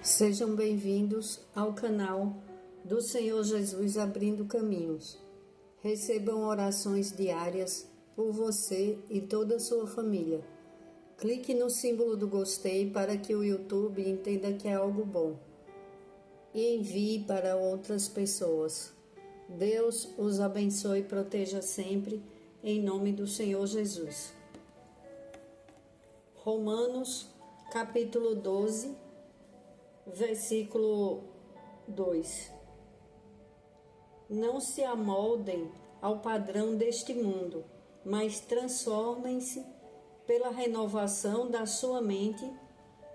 Sejam bem-vindos ao canal do Senhor Jesus Abrindo Caminhos. Recebam orações diárias por você e toda a sua família. Clique no símbolo do gostei para que o YouTube entenda que é algo bom e envie para outras pessoas. Deus os abençoe e proteja sempre, em nome do Senhor Jesus. Romanos, capítulo 12, versículo 2. Não se amoldem ao padrão deste mundo, mas transformem-se pela renovação da sua mente,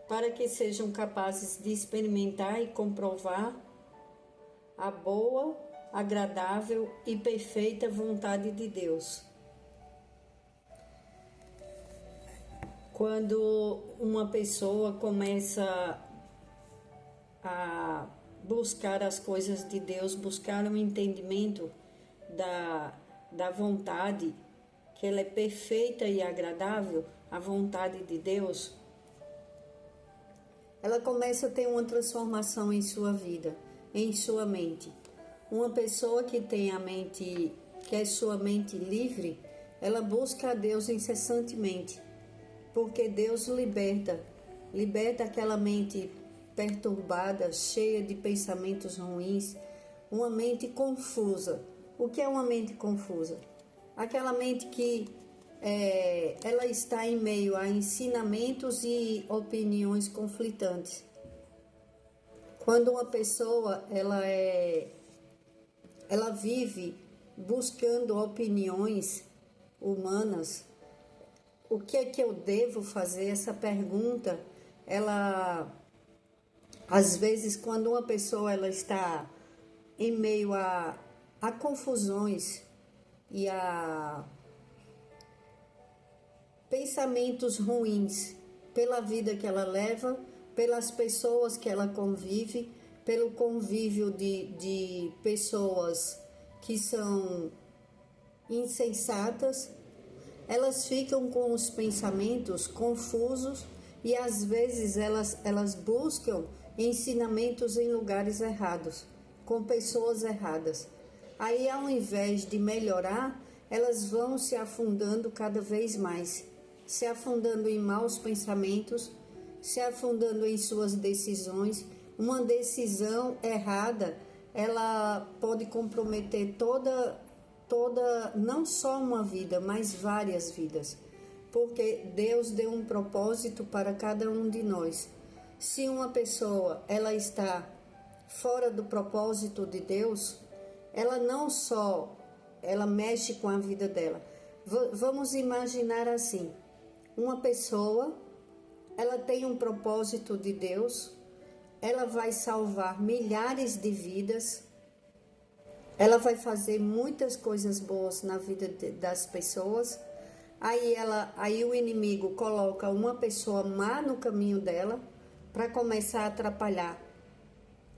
para que sejam capazes de experimentar e comprovar a boa, agradável e perfeita vontade de Deus. Quando uma pessoa começa a buscar as coisas de Deus, buscar um entendimento da vontade, que ela é perfeita e agradável, a vontade de Deus, ela começa a ter uma transformação em sua vida, em sua mente. Uma pessoa que tem a mente, que é sua mente livre, ela busca a Deus incessantemente, porque Deus liberta aquela mente perturbada, cheia de pensamentos ruins, uma mente confusa. O que é uma mente confusa? Aquela mente que ela está em meio a ensinamentos e opiniões conflitantes. Quando uma pessoa ela vive buscando opiniões humanas, o que é que eu devo fazer? Essa pergunta, ela às vezes, quando uma pessoa ela está em meio a confusões e a pensamentos ruins pela vida que ela leva, pelas pessoas que ela convive, pelo convívio de pessoas que são insensatas, elas ficam com os pensamentos confusos e às vezes elas buscam ensinamentos em lugares errados, com pessoas erradas. Aí, ao invés de melhorar, elas vão se afundando cada vez mais, se afundando em maus pensamentos, se afundando em suas decisões. Uma decisão errada, ela pode comprometer toda, não só uma vida, mas várias vidas, porque Deus deu um propósito para cada um de nós. Se uma pessoa ela está fora do propósito de Deus, ela não só ela mexe com a vida dela. Vamos imaginar assim, uma pessoa ela tem um propósito de Deus, ela vai salvar milhares de vidas, ela vai fazer muitas coisas boas na vida das pessoas. Aí o inimigo coloca uma pessoa má no caminho dela para começar a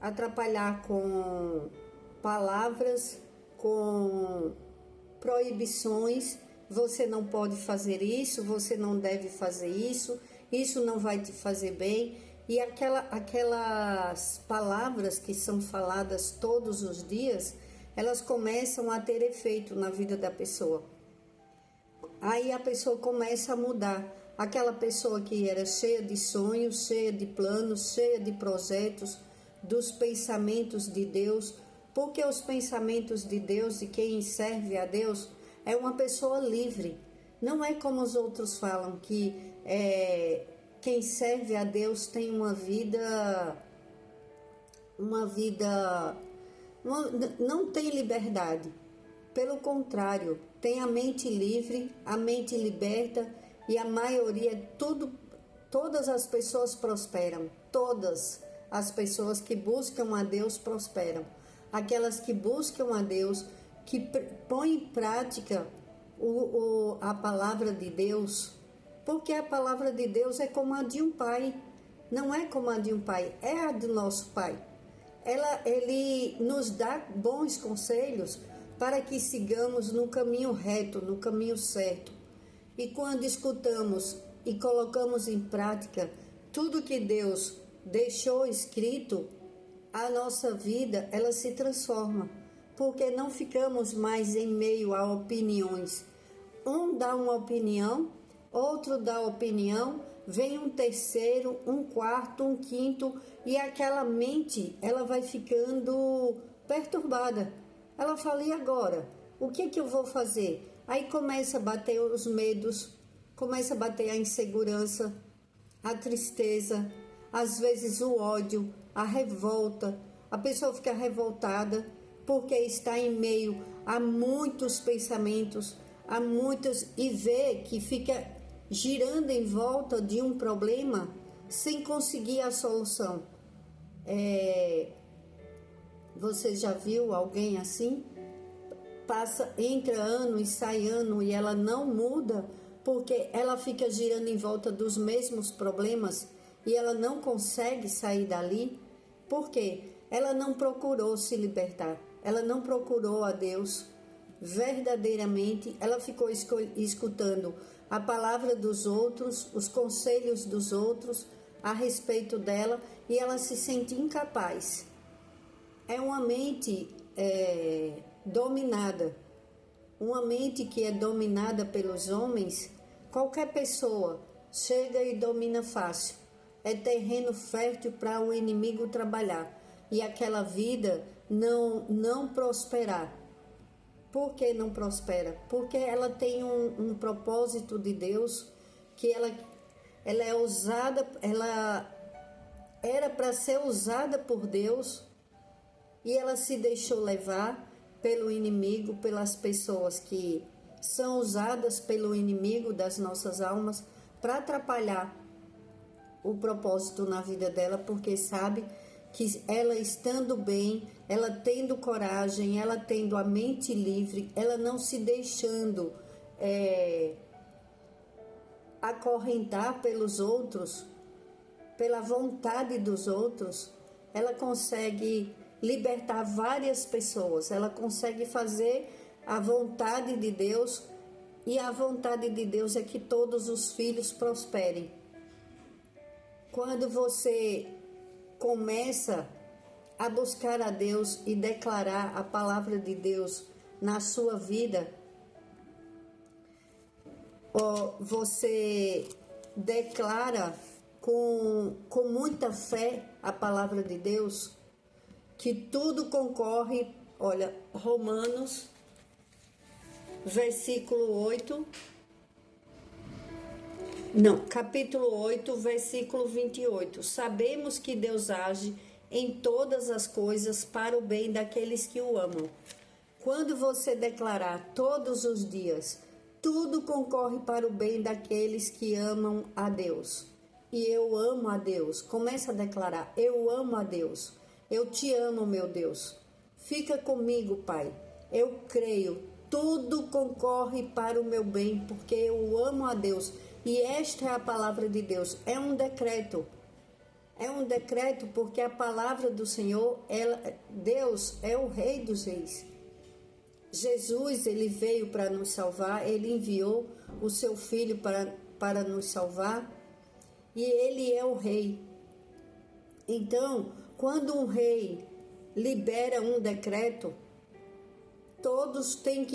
atrapalhar com palavras, com proibições. Você não pode fazer isso, você não deve fazer isso, isso não vai te fazer bem. E aquelas palavras que são faladas todos os dias, elas começam a ter efeito na vida da pessoa. Aí a pessoa começa a mudar. Aquela pessoa que era cheia de sonhos, cheia de planos, cheia de projetos, dos pensamentos de Deus, porque os pensamentos de Deus e quem serve a Deus é uma pessoa livre. Não é como os outros falam, que quem serve a Deus tem uma vida não tem liberdade. Pelo contrário, tem a mente livre, a mente liberta, e a maioria, todas as pessoas prosperam. Todas as pessoas que buscam a Deus prosperam. Aquelas que buscam a Deus, que põem em prática a palavra de Deus, porque a palavra de Deus é como a de um pai. Não é como a de um pai, é a do nosso pai. Ele nos dá bons conselhos para que sigamos no caminho reto, no caminho certo. E quando escutamos e colocamos em prática tudo que Deus deixou escrito, a nossa vida ela se transforma, porque não ficamos mais em meio a opiniões. Um dá uma opinião, outro dá opinião, vem um terceiro, um quarto, um quinto, e aquela mente ela vai ficando perturbada. Ela fala, e agora? O que eu vou fazer? Aí começa a bater os medos, começa a bater a insegurança, a tristeza, às vezes o ódio, a revolta. A pessoa fica revoltada porque está em meio a muitos pensamentos, a muitos, e vê que fica girando em volta de um problema sem conseguir a solução. Você já viu alguém assim? Entra ano e sai ano e ela não muda porque ela fica girando em volta dos mesmos problemas e ela não consegue sair dali. Por quê? Ela não procurou se libertar, ela não procurou a Deus verdadeiramente, ela ficou escutando a palavra dos outros, os conselhos dos outros a respeito dela, e ela se sente incapaz. É uma mente dominada, uma mente que é dominada pelos homens. Qualquer pessoa chega e domina fácil, é terreno fértil para o inimigo trabalhar e aquela vida não prosperar. Por que não prospera? Porque ela tem um propósito de Deus, que ela é usada, ela era para ser usada por Deus, e ela se deixou levar pelo inimigo, pelas pessoas que são usadas pelo inimigo das nossas almas para atrapalhar o propósito na vida dela, porque sabe que ela estando bem, ela tendo coragem, ela tendo a mente livre, ela não se deixando acorrentar pelos outros, pela vontade dos outros, ela consegue libertar várias pessoas, ela consegue fazer a vontade de Deus, e a vontade de Deus é que todos os filhos prosperem. Quando você começa a buscar a Deus e declarar a palavra de Deus na sua vida, você declara com muita fé a palavra de Deus, que tudo concorre. Olha, Romanos, capítulo 8, versículo 28. Sabemos que Deus age em todas as coisas para o bem daqueles que o amam. Quando você declarar todos os dias, tudo concorre para o bem daqueles que amam a Deus. E eu amo a Deus. Começa a declarar, eu amo a Deus. Eu te amo, meu Deus. Fica comigo, Pai. Eu creio. Tudo concorre para o meu bem, porque eu amo a Deus. E esta é a palavra de Deus. É um decreto. É um decreto porque a palavra do Senhor, Deus é o Rei dos Reis. Jesus, ele veio para nos salvar. Ele enviou o seu Filho para nos salvar. E ele é o Rei. Então, quando um rei libera um decreto, todos têm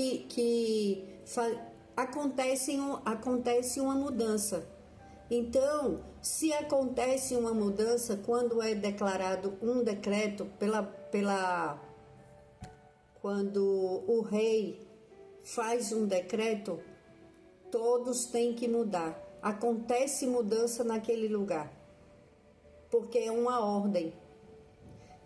acontece uma mudança. Então, se acontece uma mudança quando é declarado um decreto quando o rei faz um decreto, todos têm que mudar. Acontece mudança naquele lugar, porque é uma ordem.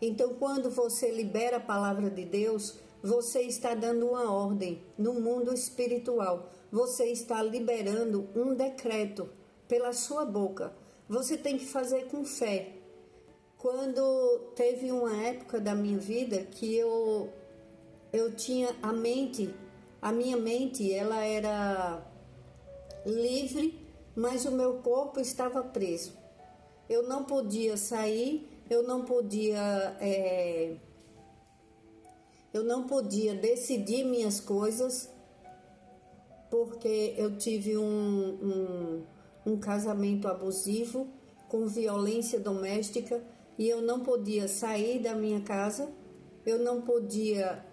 Então, quando você libera a palavra de Deus, você está dando uma ordem no mundo espiritual. Você está liberando um decreto pela sua boca. Você tem que fazer com fé. Quando teve uma época da minha vida que eu tinha a minha mente, ela era livre, mas o meu corpo estava preso. Eu não podia sair, eu não podia decidir minhas coisas, porque eu tive um casamento abusivo, com violência doméstica e eu não podia sair da minha casa, eu não podia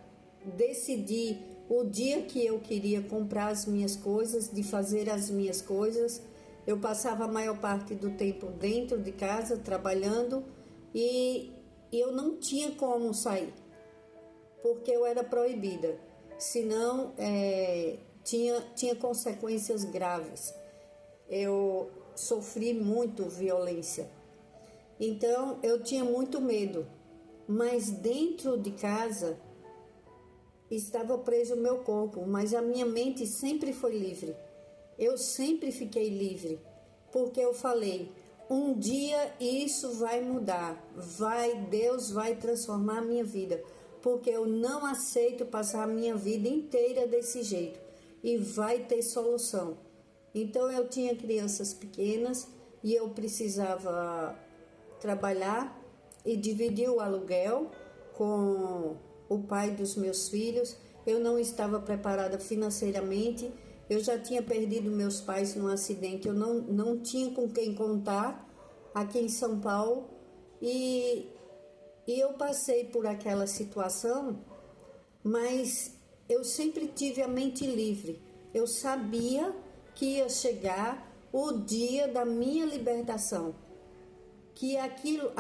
decidir o dia que eu queria comprar as minhas coisas, de fazer as minhas coisas. Eu passava a maior parte do tempo dentro de casa, trabalhando, e eu não tinha como sair, porque eu era proibida, senão tinha consequências graves. Eu sofri muito violência, então eu tinha muito medo, mas dentro de casa estava preso o meu corpo, mas a minha mente sempre foi livre. Eu sempre fiquei livre, porque eu falei, um dia isso vai mudar, Deus vai transformar a minha vida, porque eu não aceito passar a minha vida inteira desse jeito, e vai ter solução. Então eu tinha crianças pequenas e eu precisava trabalhar e dividir o aluguel com o pai dos meus filhos. Eu não estava preparada financeiramente, eu já tinha perdido meus pais num acidente, eu não tinha com quem contar aqui em São Paulo, e eu passei por aquela situação, mas eu sempre tive a mente livre. Eu sabia que ia chegar o dia da minha libertação, que aquilo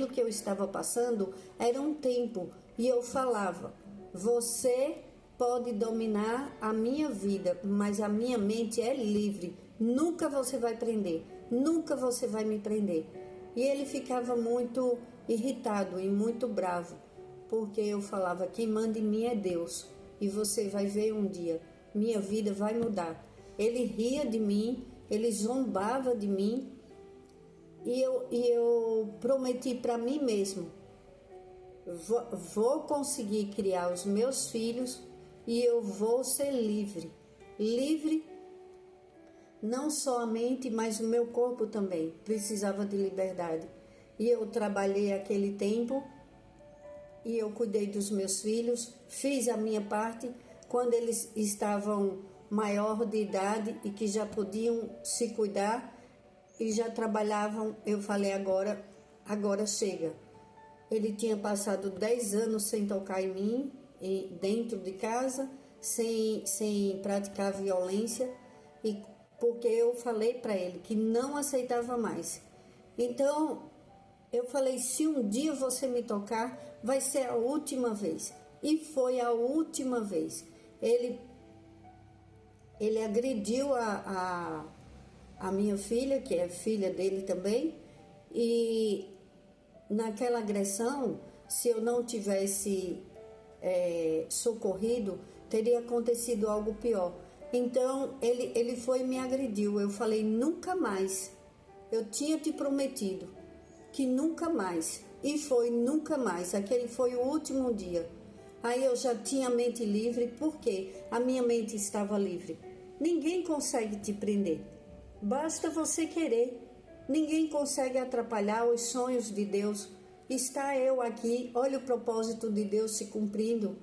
que eu estava passando era um tempo, e eu falava, você pode dominar a minha vida, mas a minha mente é livre, nunca você vai prender, nunca você vai me prender. E ele ficava muito irritado e muito bravo, porque eu falava, quem manda em mim é Deus, e você vai ver um dia, minha vida vai mudar. Ele ria de mim, ele zombava de mim, e eu prometi para mim mesmo, vou conseguir criar os meus filhos e eu vou ser livre. Livre não só a mente, mas o meu corpo também precisava de liberdade. E eu trabalhei aquele tempo e eu cuidei dos meus filhos, fiz a minha parte. Quando eles estavam maior de idade e que já podiam se cuidar e já trabalhavam, eu falei, agora chega. Ele tinha passado 10 anos sem tocar em mim, dentro de casa, sem praticar violência, e porque eu falei para ele que não aceitava mais. Então, eu falei, se um dia você me tocar, vai ser a última vez. E foi a última vez. Ele agrediu a minha filha, que é filha dele também, e naquela agressão, se eu não tivesse socorrido, teria acontecido algo pior. Então, ele foi e me agrediu. Eu falei, nunca mais. Eu tinha te prometido que nunca mais. E foi nunca mais. Aquele foi o último dia. Aí eu já tinha a mente livre, porque a minha mente estava livre. Ninguém consegue te prender. Basta você querer. Ninguém consegue atrapalhar os sonhos de Deus. Está eu aqui, olha o propósito de Deus se cumprindo.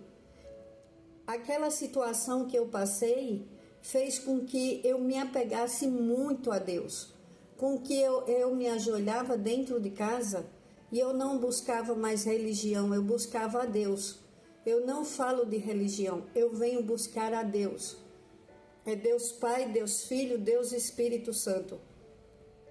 Aquela situação que eu passei fez com que eu me apegasse muito a Deus, com que eu me ajoelhava dentro de casa e eu não buscava mais religião, eu buscava a Deus. Eu não falo de religião, eu venho buscar a Deus. É Deus Pai, Deus Filho, Deus Espírito Santo.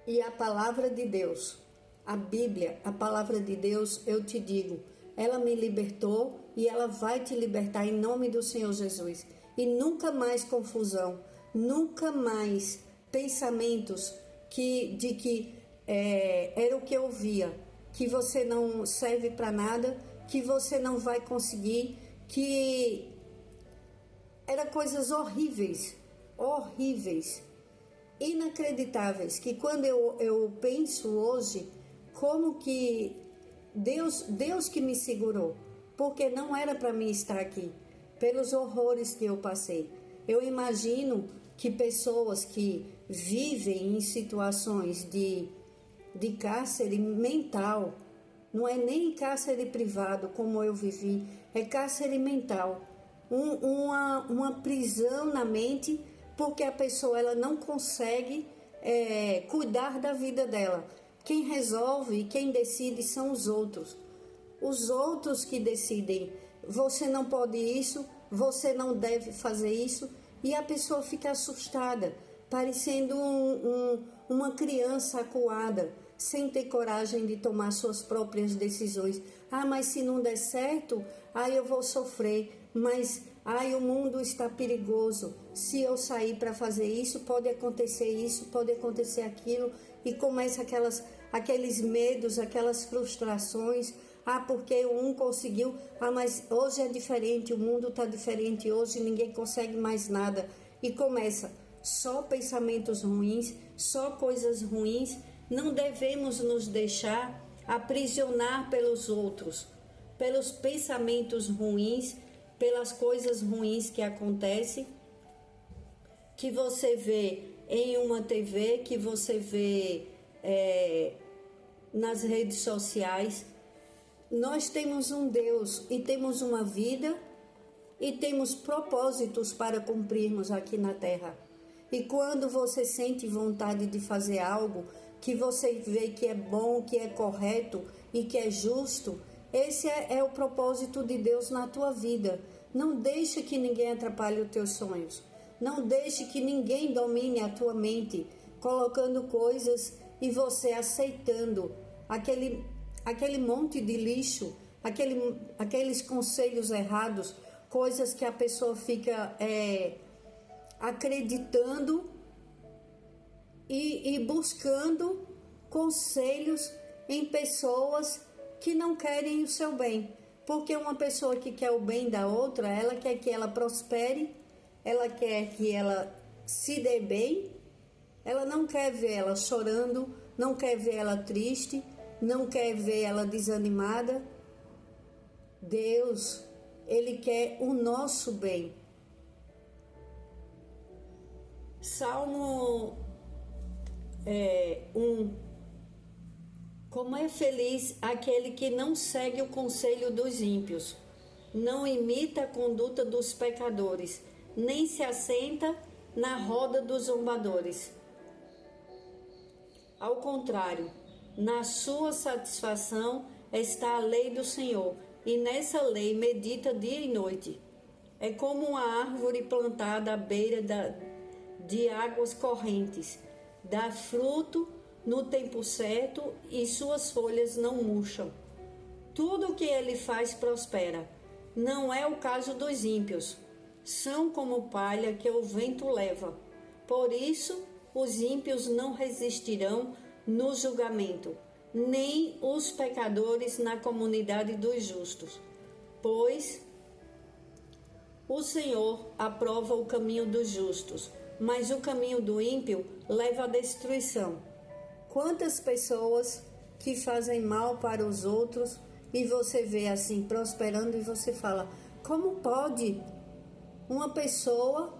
E a palavra de Deus, a Bíblia, a palavra de Deus, eu te digo, ela me libertou e ela vai te libertar em nome do Senhor Jesus. E nunca mais confusão, nunca mais pensamentos de que era o que eu via, que você não serve para nada, que você não vai conseguir, que eram coisas horríveis, inacreditáveis, que quando eu penso hoje, como que Deus que me segurou, porque não era para mim estar aqui, pelos horrores que eu passei. Eu imagino que pessoas que vivem em situações de cárcere mental, não é nem cárcere privado como eu vivi, é cárcere mental, uma prisão na mente, porque a pessoa ela não consegue cuidar da vida dela. Quem resolve e quem decide são os outros. Os outros que decidem, você não pode isso, você não deve fazer isso, e a pessoa fica assustada, parecendo uma criança acuada, sem ter coragem de tomar suas próprias decisões. Mas se não der certo, eu vou sofrer, mas o mundo está perigoso, se eu sair para fazer isso, pode acontecer aquilo, e começa aqueles medos, aquelas frustrações. Porque um conseguiu, mas hoje é diferente, o mundo está diferente, hoje ninguém consegue mais nada. E começa só pensamentos ruins, só coisas ruins. Não devemos nos deixar aprisionar pelos outros, pelos pensamentos ruins, pelas coisas ruins que acontecem, que você vê em uma TV, que você vê nas redes sociais. Nós temos um Deus e temos uma vida e temos propósitos para cumprirmos aqui na terra. E quando você sente vontade de fazer algo que você vê que é bom, que é correto e que é justo, esse é o propósito de Deus na tua vida. Não deixe que ninguém atrapalhe os teus sonhos. Não deixe que ninguém domine a tua mente, colocando coisas e você aceitando aquele monte de lixo, aqueles conselhos errados, coisas que a pessoa fica acreditando e buscando conselhos em pessoas que não querem o seu bem. Porque uma pessoa que quer o bem da outra, ela quer que ela prospere, ela quer que ela se dê bem, ela não quer ver ela chorando, não quer ver ela triste, não quer ver ela desanimada. Deus, Ele quer o nosso bem. Salmo 1. Como é feliz aquele que não segue o conselho dos ímpios, não imita a conduta dos pecadores, nem se assenta na roda dos zombadores. Ao contrário, na sua satisfação está a lei do Senhor, e nessa lei medita dia e noite. É como uma árvore plantada à beira de águas correntes, dá fruto no tempo certo e suas folhas não murcham. Tudo o que ele faz prospera. Não é o caso dos ímpios. São como palha que o vento leva. Por isso, os ímpios não resistirão no julgamento, nem os pecadores na comunidade dos justos. Pois o Senhor aprova o caminho dos justos, mas o caminho do ímpio leva à destruição. Quantas pessoas que fazem mal para os outros e você vê assim prosperando e você fala: como pode uma pessoa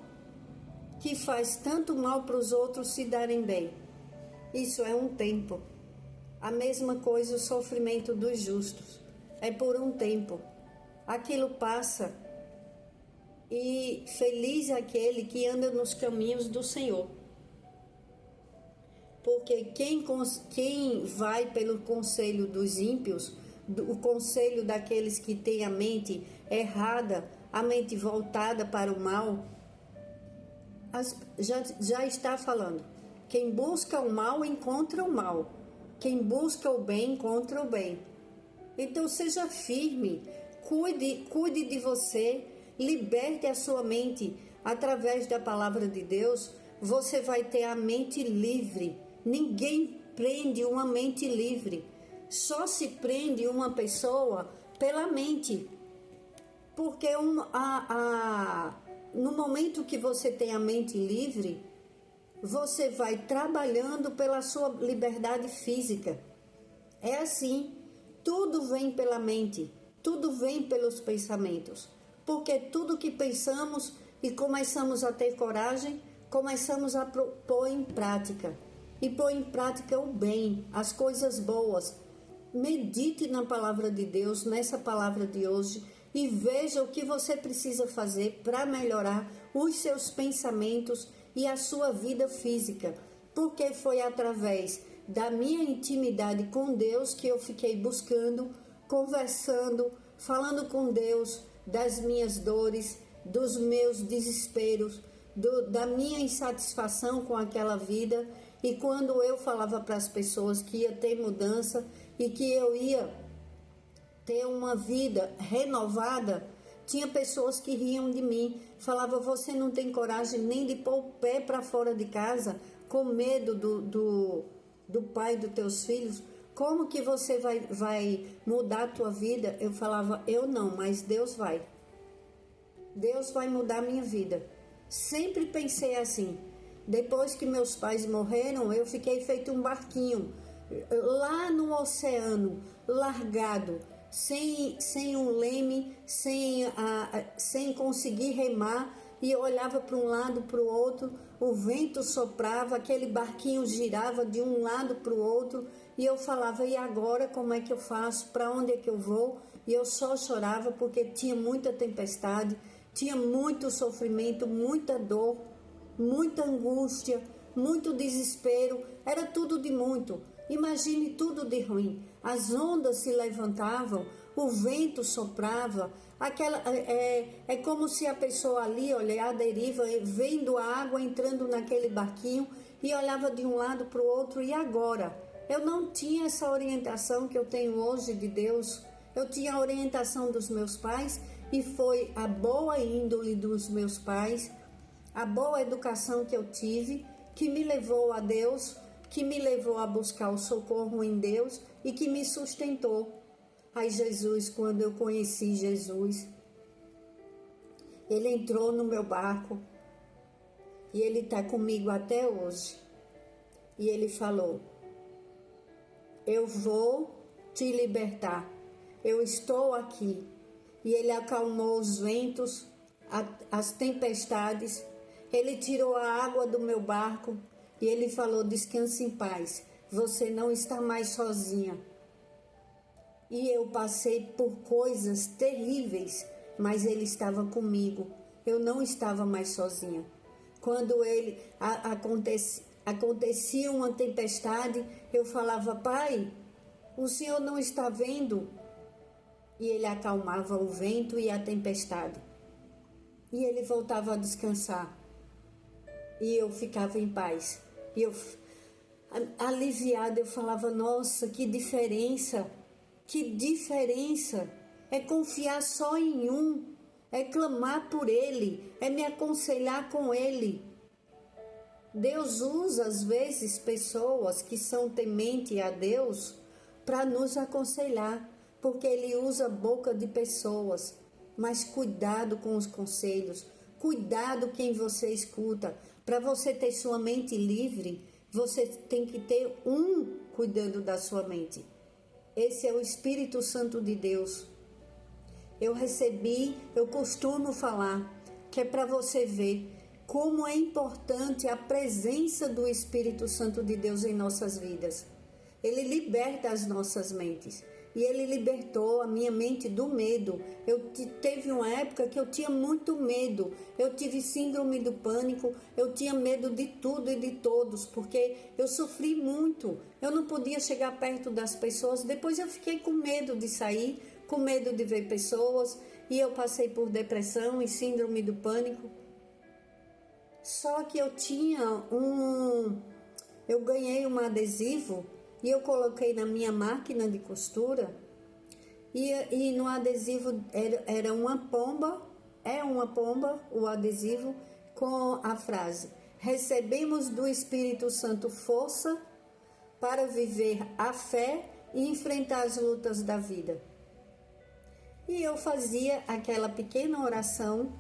que faz tanto mal para os outros se darem bem? Isso é um tempo. A mesma coisa o sofrimento dos justos. É por um tempo. Aquilo passa e feliz é aquele que anda nos caminhos do Senhor. Porque quem vai pelo conselho dos ímpios, o conselho daqueles que têm a mente errada, a mente voltada para o mal, já está falando. Quem busca o mal, encontra o mal. Quem busca o bem, encontra o bem. Então seja firme, cuide de você, liberte a sua mente. Através da palavra de Deus, você vai ter a mente livre. Ninguém prende uma mente livre. Só se prende uma pessoa pela mente. Porque no momento que você tem a mente livre, você vai trabalhando pela sua liberdade física. É assim, tudo vem pela mente, tudo vem pelos pensamentos. Porque tudo que pensamos e começamos a ter coragem, começamos a pôr em prática. E pôr em prática o bem, as coisas boas. Medite na palavra de Deus, nessa palavra de hoje, e veja o que você precisa fazer para melhorar os seus pensamentos e a sua vida física. porque foi através da minha intimidade com Deus que eu fiquei buscando, conversando, falando com Deus das minhas dores, dos meus desesperos, da minha insatisfação com aquela vida. E quando eu falava para as pessoas que ia ter mudança e que eu ia ter uma vida renovada, tinha pessoas que riam de mim, falavam: você não tem coragem nem de pôr o pé para fora de casa, com medo do pai dos teus filhos, como que você vai mudar a tua vida? Eu falava: eu não, mas Deus vai. Deus vai mudar a minha vida. Sempre pensei assim. Depois que meus pais morreram, eu fiquei feito um barquinho, lá no oceano, largado, sem um leme, sem conseguir remar, e eu olhava para um lado, para o outro, o vento soprava, aquele barquinho girava de um lado para o outro, e eu falava: e agora como é que eu faço? Para onde é que eu vou? E eu só chorava porque tinha muita tempestade, tinha muito sofrimento, muita dor, muita angústia, muito desespero, era tudo de muito. Imagine tudo de ruim. As ondas se levantavam, o vento soprava, é como se a pessoa ali, olha, à deriva, vendo a água entrando naquele barquinho e olhava de um lado para o outro. E agora? Eu não tinha essa orientação que eu tenho hoje de Deus. Eu tinha a orientação dos meus pais, e foi a boa índole dos meus pais, a boa educação que eu tive, que me levou a Deus, que me levou a buscar o socorro em Deus e que me sustentou. Aí Jesus, quando eu conheci Jesus, Ele entrou no meu barco e Ele está comigo até hoje. E Ele falou: eu vou te libertar, eu estou aqui. E Ele acalmou os ventos, as tempestades. Ele tirou a água do meu barco e Ele falou: descanse em paz, você não está mais sozinha. E eu passei por coisas terríveis, mas Ele estava comigo, eu não estava mais sozinha. Quando acontecia uma tempestade, eu falava: Pai, o Senhor não está vendo? E Ele acalmava o vento e a tempestade. E Ele voltava a descansar. E eu ficava em paz. E eu, aliviada, eu falava: nossa, que diferença! Que diferença! É confiar só em um, é clamar por Ele, é me aconselhar com Ele. Deus usa às vezes pessoas que são tementes a Deus para nos aconselhar, porque Ele usa a boca de pessoas. Mas cuidado com os conselhos, cuidado quem você escuta. Para você ter sua mente livre, você tem que ter um cuidando da sua mente. Esse é o Espírito Santo de Deus. Eu costumo falar que é para você ver como é importante a presença do Espírito Santo de Deus em nossas vidas. Ele liberta as nossas mentes. E Ele libertou a minha mente do medo. Teve uma época que eu tinha muito medo. Eu tive síndrome do pânico. Eu tinha medo de tudo e de todos, porque eu sofri muito. Eu não podia chegar perto das pessoas. Depois eu fiquei com medo de sair, com medo de ver pessoas. E eu passei por depressão e síndrome do pânico. Só que eu ganhei um adesivo e eu coloquei na minha máquina de costura, e no adesivo era uma pomba, o adesivo, com a frase: recebemos do Espírito Santo força para viver a fé e enfrentar as lutas da vida. E eu fazia aquela pequena oração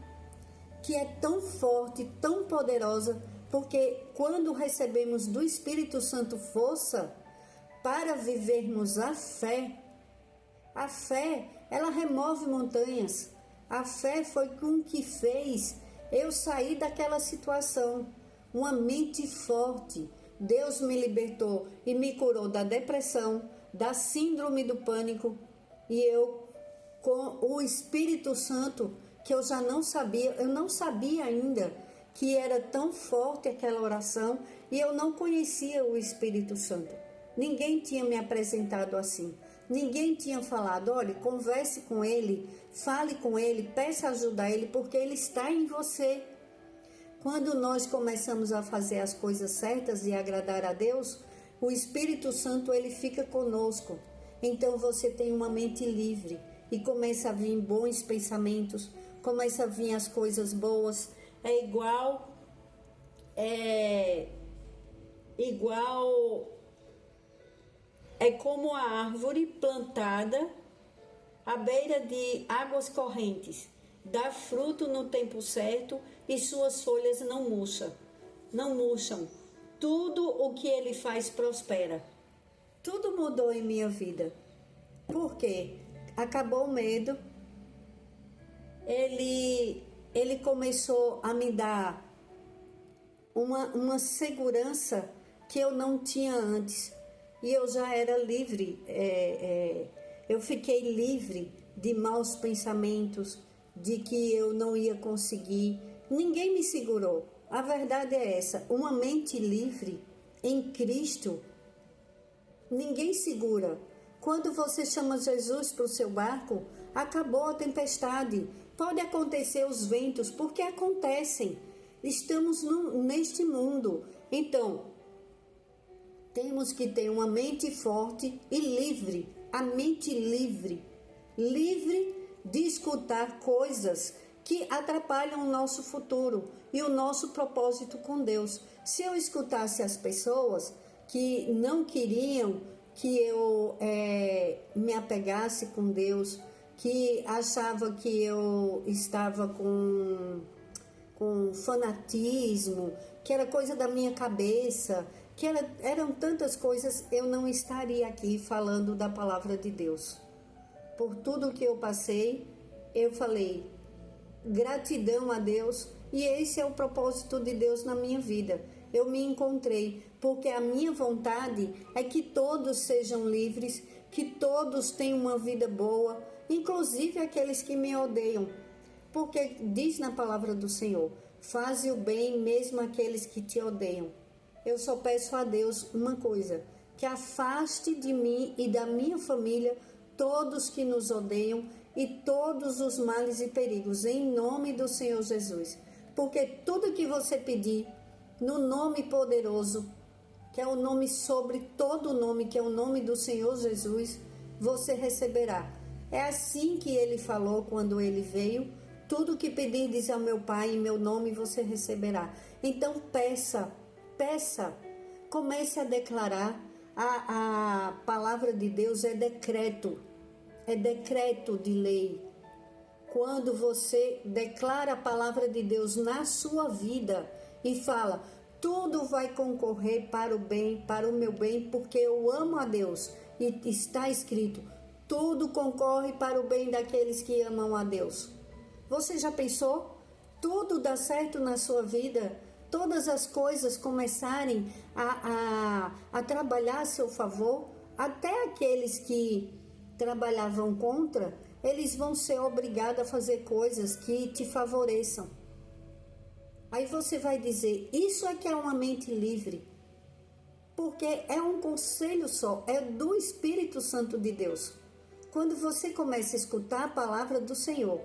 que é tão forte, tão poderosa, porque quando recebemos do Espírito Santo força para vivermos a fé, ela remove montanhas. A fé foi com que fez eu sair daquela situação. Uma mente forte. Deus me libertou e me curou da depressão, da síndrome do pânico. E eu, com o Espírito Santo, que eu já não sabia, eu não sabia ainda que era tão forte aquela oração e eu não conhecia o Espírito Santo. Ninguém tinha me apresentado assim. Ninguém tinha falado, olha, converse com ele, fale com ele, peça ajuda a ele, porque ele está em você. Quando nós começamos a fazer as coisas certas e agradar a Deus, o Espírito Santo ele fica conosco. Então você tem uma mente livre e começa a vir bons pensamentos, começa a vir as coisas boas. É como a árvore plantada à beira de águas correntes, dá fruto no tempo certo e suas folhas não murcham. Tudo o que ele faz prospera. Tudo mudou em minha vida. Por quê? Acabou o medo. Ele começou a me dar uma segurança que eu não tinha antes. E eu já era livre. Eu fiquei livre de maus pensamentos, de que eu não ia conseguir. Ninguém me segurou. A verdade é essa. Uma mente livre em Cristo, ninguém segura. Quando você chama Jesus para o seu barco, acabou a tempestade. Pode acontecer os ventos, porque acontecem. Estamos neste mundo. Então, temos que ter uma mente forte e livre. A mente livre. Livre de escutar coisas que atrapalham o nosso futuro e o nosso propósito com Deus. Se eu escutasse as pessoas que não queriam que eu me apegasse com Deus, que achava que eu estava com fanatismo, que era coisa da minha cabeça, que eram tantas coisas, eu não estaria aqui falando da palavra de Deus. Por tudo que eu passei, eu falei, gratidão a Deus, e esse é o propósito de Deus na minha vida. Eu me encontrei, porque a minha vontade é que todos sejam livres, que todos tenham uma vida boa, inclusive aqueles que me odeiam. Porque diz na palavra do Senhor, faze o bem mesmo aqueles que te odeiam. Eu só peço a Deus uma coisa, que afaste de mim e da minha família todos que nos odeiam e todos os males e perigos, em nome do Senhor Jesus. Porque tudo que você pedir, no nome poderoso, que é o nome sobre todo nome, que é o nome do Senhor Jesus, você receberá. É assim que ele falou quando ele veio, tudo que pedirdes ao meu Pai em meu nome você receberá. Então peça, comece a declarar. A palavra de Deus é decreto de lei. Quando você declara a palavra de Deus na sua vida e fala, tudo vai concorrer para o bem, para o meu bem, porque eu amo a Deus. E está escrito, tudo concorre para o bem daqueles que amam a Deus. Você já pensou? Tudo dá certo na sua vida? Todas as coisas começarem a trabalhar a seu favor? Até aqueles que trabalhavam contra, eles vão ser obrigados a fazer coisas que te favoreçam. Aí você vai dizer, isso é que é uma mente livre. Porque é um conselho só, é do Espírito Santo de Deus. Quando você começa a escutar a palavra do Senhor,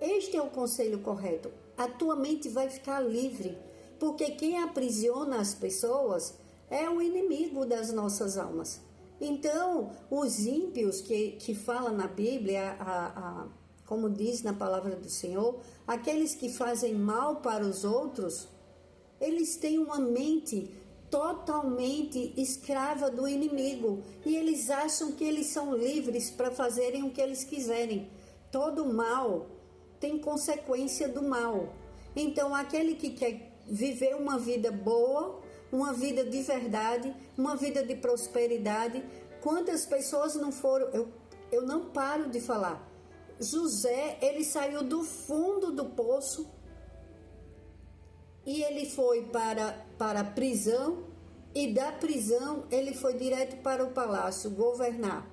este é o conselho correto. A tua mente vai ficar livre, porque quem aprisiona as pessoas é o inimigo das nossas almas. Então, os ímpios que fala na Bíblia, como diz na palavra do Senhor, aqueles que fazem mal para os outros, eles têm uma mente totalmente escrava do inimigo e eles acham que eles são livres para fazerem o que eles quiserem. Todo mal tem consequência do mal. Então, aquele que quer viver uma vida boa, uma vida de verdade, uma vida de prosperidade, quantas pessoas não foram... Eu não paro de falar. José, ele saiu do fundo do poço e ele foi para a prisão, e da prisão ele foi direto para o palácio governar.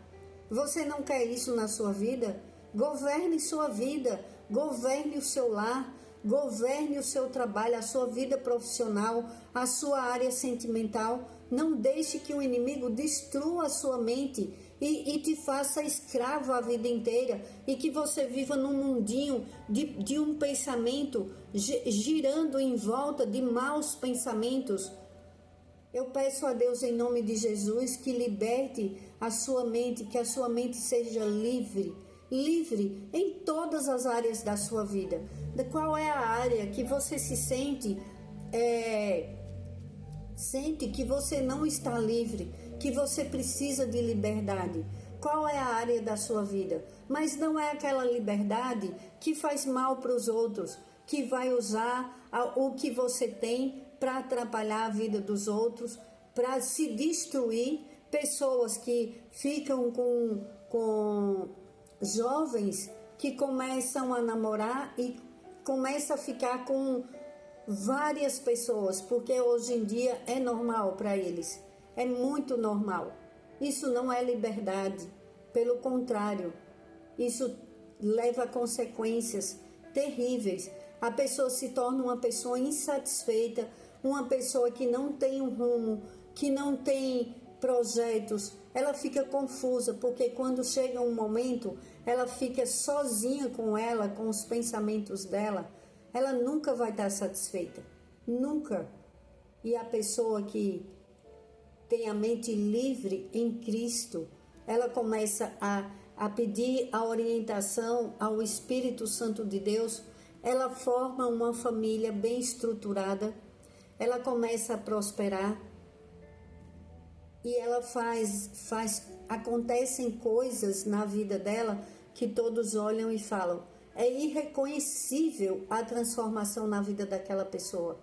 Você não quer isso na sua vida? Governe sua vida, governe o seu lar, Governe o seu trabalho, a sua vida profissional, a sua área sentimental. Não deixe que o inimigo destrua a sua mente e te faça escravo a vida inteira, e que você viva num mundinho de um pensamento girando em volta de maus pensamentos. Eu peço a Deus, em nome de Jesus, que liberte a sua mente, que a sua mente seja livre em todas as áreas da sua vida. Qual é a área que você se sente que você não está livre, que você precisa de liberdade? Qual é a área da sua vida? Mas não é aquela liberdade que faz mal para os outros, que vai usar o que você tem para atrapalhar a vida dos outros, para se destruir. Pessoas que ficam com jovens que começam a namorar e começam a ficar com várias pessoas, porque hoje em dia é normal para eles, é muito normal. Isso não é liberdade, pelo contrário, isso leva a consequências terríveis. A pessoa se torna uma pessoa insatisfeita, uma pessoa que não tem um rumo, que não tem projetos. Ela fica confusa, porque quando chega um momento, ela fica sozinha com os pensamentos dela. Ela nunca vai estar satisfeita, nunca. E a pessoa que tem a mente livre em Cristo, ela começa a pedir a orientação ao Espírito Santo de Deus. Ela forma uma família bem estruturada, ela começa a prosperar e ela acontecem coisas na vida dela que todos olham e falam: é irreconhecível a transformação na vida daquela pessoa.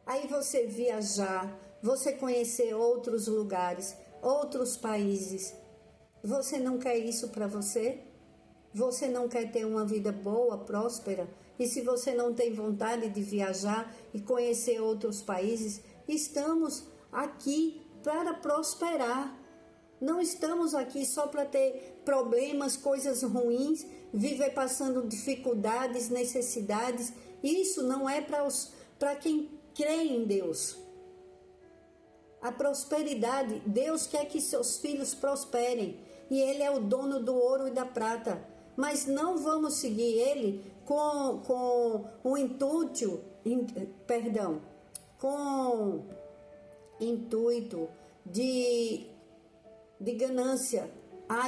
Aí você viajar, você conhecer outros lugares, outros países. Você não quer isso para você? Você não quer ter uma vida boa, próspera? E se você não tem vontade de viajar e conhecer outros países, estamos aqui para prosperar. Não estamos aqui só para ter problemas, coisas ruins, viver passando dificuldades, necessidades. Isso não é para quem crê em Deus. A prosperidade, Deus quer que seus filhos prosperem, e Ele é o dono do ouro e da prata. Mas não vamos seguir Ele com o intuito de ganância.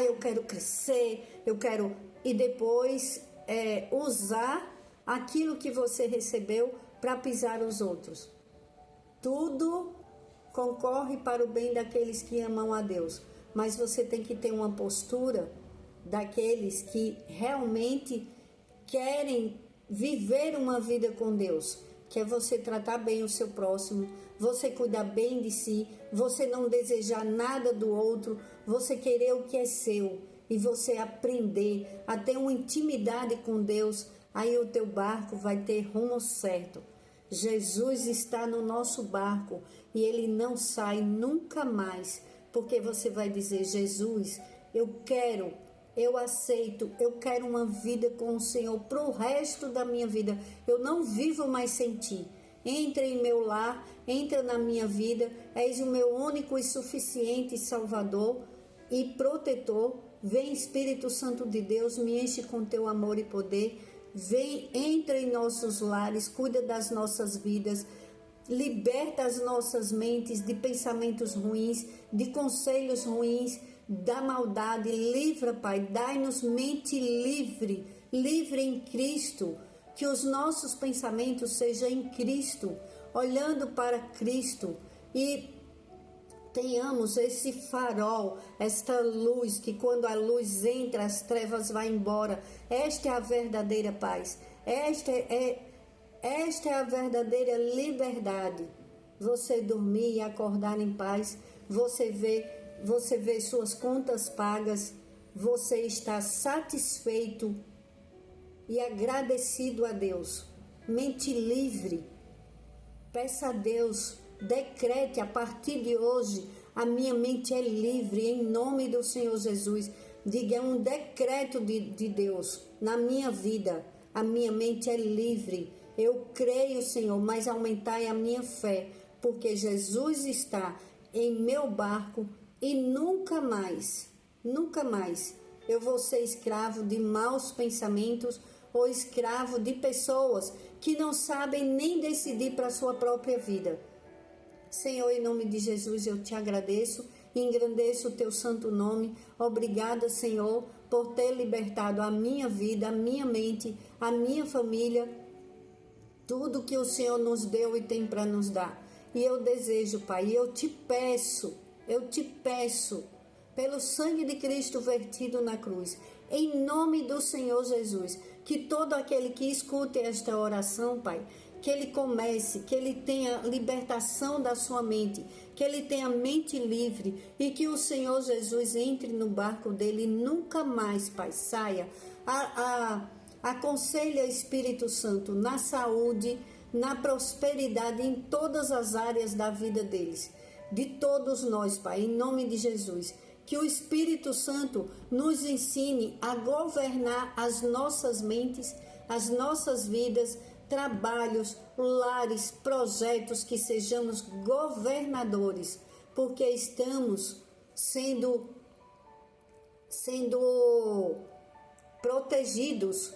Eu quero crescer, eu quero... E depois usar aquilo que você recebeu para pisar os outros. Tudo concorre para o bem daqueles que amam a Deus. Mas você tem que ter uma postura daqueles que realmente querem viver uma vida com Deus, que é você tratar bem o seu próximo, você cuidar bem de si, você não desejar nada do outro, você querer o que é seu e você aprender a ter uma intimidade com Deus. Aí o teu barco vai ter rumo certo. Jesus está no nosso barco e Ele não sai nunca mais, porque você vai dizer: Jesus, eu aceito, eu quero uma vida com o Senhor para o resto da minha vida. Eu não vivo mais sem Ti. Entra em meu lar, entra na minha vida. És o meu único e suficiente Salvador e protetor. Vem, Espírito Santo de Deus, me enche com Teu amor e poder. Vem, entra em nossos lares, cuida das nossas vidas. Liberta as nossas mentes de pensamentos ruins, de conselhos ruins, da maldade. Livra, Pai, dai-nos mente livre, livre em Cristo, que os nossos pensamentos sejam em Cristo, olhando para Cristo, e tenhamos esse farol, esta luz, que quando a luz entra, as trevas vão embora. Esta é a verdadeira paz, esta é a verdadeira liberdade. Você dormir e acordar em paz, você vê suas contas pagas, você está satisfeito e agradecido a Deus. Mente livre. Peça a Deus, decrete: a partir de hoje a minha mente é livre, em nome do Senhor Jesus. Diga: é um decreto de Deus na minha vida. A minha mente é livre. Eu creio, Senhor, mas aumentai a minha fé, porque Jesus está em meu barco e nunca mais eu vou ser escravo de maus pensamentos ou escravo de pessoas que não sabem nem decidir para a sua própria vida. Senhor, em nome de Jesus, eu te agradeço e engrandeço o teu santo nome. Obrigada, Senhor, por ter libertado a minha vida, a minha mente, a minha família, tudo que o Senhor nos deu e tem para nos dar. E eu desejo, Pai, eu te peço, pelo sangue de Cristo vertido na cruz, em nome do Senhor Jesus, que todo aquele que escute esta oração, Pai, que ele comece, que ele tenha libertação da sua mente, que ele tenha mente livre e que o Senhor Jesus entre no barco dele e nunca mais, Pai, saia. Aconselha Espírito Santo na saúde, na prosperidade, em todas as áreas da vida deles, de todos nós, Pai, em nome de Jesus. Que o Espírito Santo nos ensine a governar as nossas mentes, as nossas vidas, trabalhos, lares, projetos, que sejamos governadores, porque estamos sendo protegidos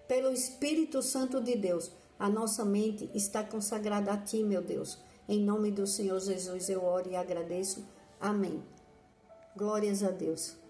pelo Espírito Santo de Deus. A nossa mente está consagrada a Ti, meu Deus. Em nome do Senhor Jesus eu oro e agradeço. Amém. Glórias a Deus.